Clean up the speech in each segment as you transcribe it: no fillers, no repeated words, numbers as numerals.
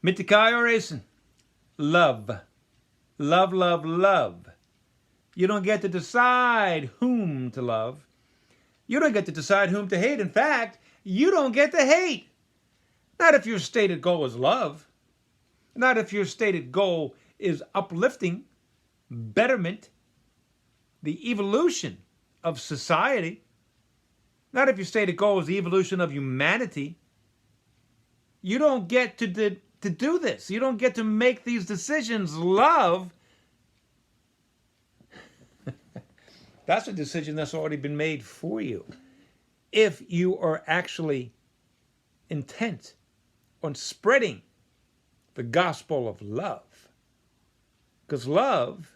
Mitikai Oresen. Love. Love, love, love. You don't get to decide whom to love. You don't get to decide whom to hate. In fact, you don't get to hate. Not if your stated goal is love. Not if your stated goal is uplifting, betterment, the evolution of society. Not if your stated goal is the evolution of humanity. You don't get to do this. You don't get to make these decisions. Love, that's a decision that's already been made for you. If you are actually intent on spreading the gospel of love. Because love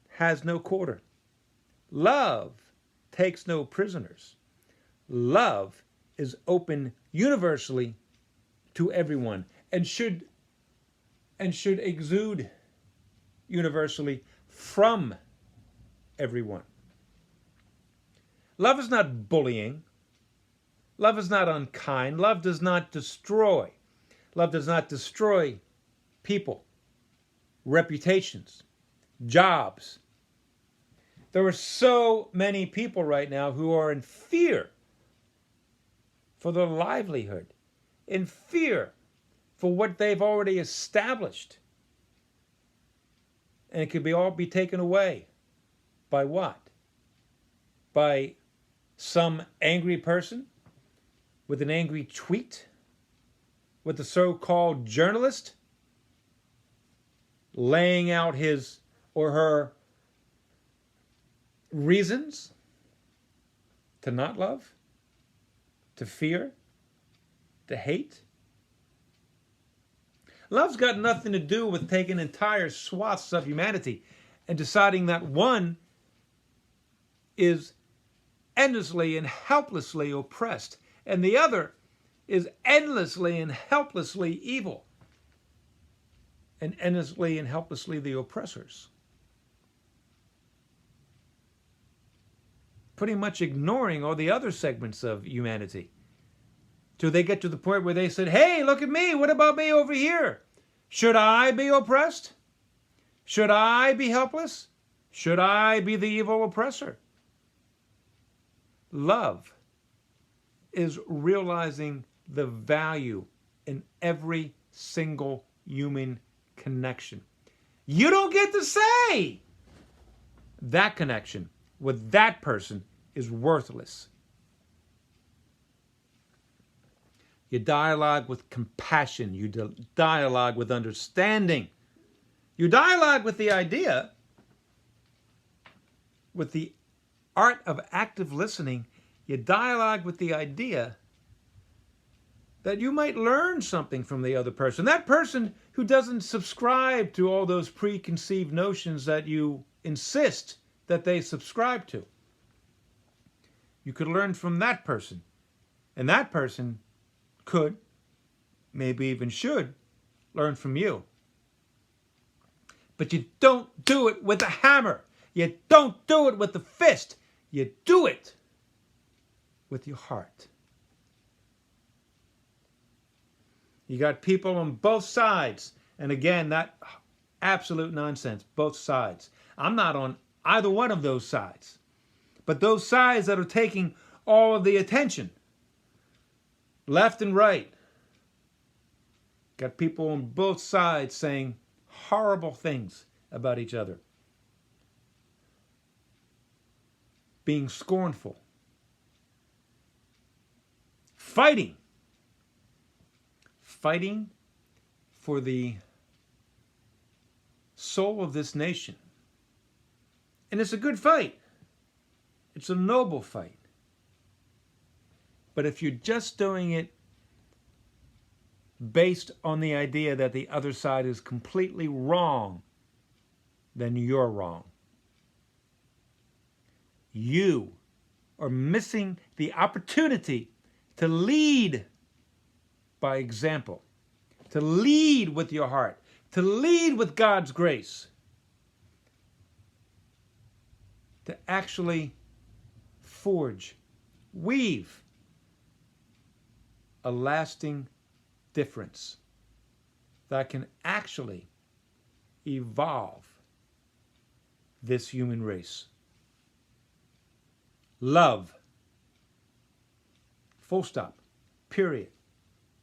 has no quarter. Love takes no prisoners. Love is open universally to everyone and should exude universally from everyone. Love is not bullying. Love is not unkind. Love does not destroy. Love does not destroy people, reputations, jobs. There are so many people right now who are in fear for their livelihood, in fear for what they've already established. And it could all be taken away. By what? By some angry person with an angry tweet? With the so-called journalist laying out his or her reasons to not love, to fear, to hate? Love's got nothing to do with taking entire swaths of humanity and deciding that one is endlessly and helplessly oppressed and the other is endlessly and helplessly evil and endlessly and helplessly the oppressors. Pretty much ignoring all the other segments of humanity. Till they get to the point where they said, hey, look at me, what about me over here? Should I be oppressed? Should I be helpless? Should I be the evil oppressor? Love is realizing the value in every single human connection. You don't get to say that connection with that person is worthless. You dialogue with compassion. You dialogue with understanding. You dialogue with the idea, with the art of active listening. You dialogue with the idea that you might learn something from the other person. That person who doesn't subscribe to all those preconceived notions that you insist that they subscribe to. You could learn from that person. And that person could, maybe even should, learn from you. But you don't do it with a hammer. You don't do it with the fist. You do it with your heart. You got people on both sides. And again, that absolute nonsense, both sides. I'm not on either one of those sides. But those sides that are taking all of the attention, left and right, got people on both sides saying horrible things about each other. Being scornful. Fighting for the soul of this nation. And it's a good fight. It's a noble fight. But if you're just doing it based on the idea that the other side is completely wrong, then you're wrong. You are missing the opportunity to lead by example, to lead with your heart, to lead with God's grace, to actually forge, weave a lasting difference that can actually evolve this human race. Love. Full stop. Period.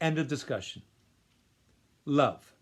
End of discussion. Love.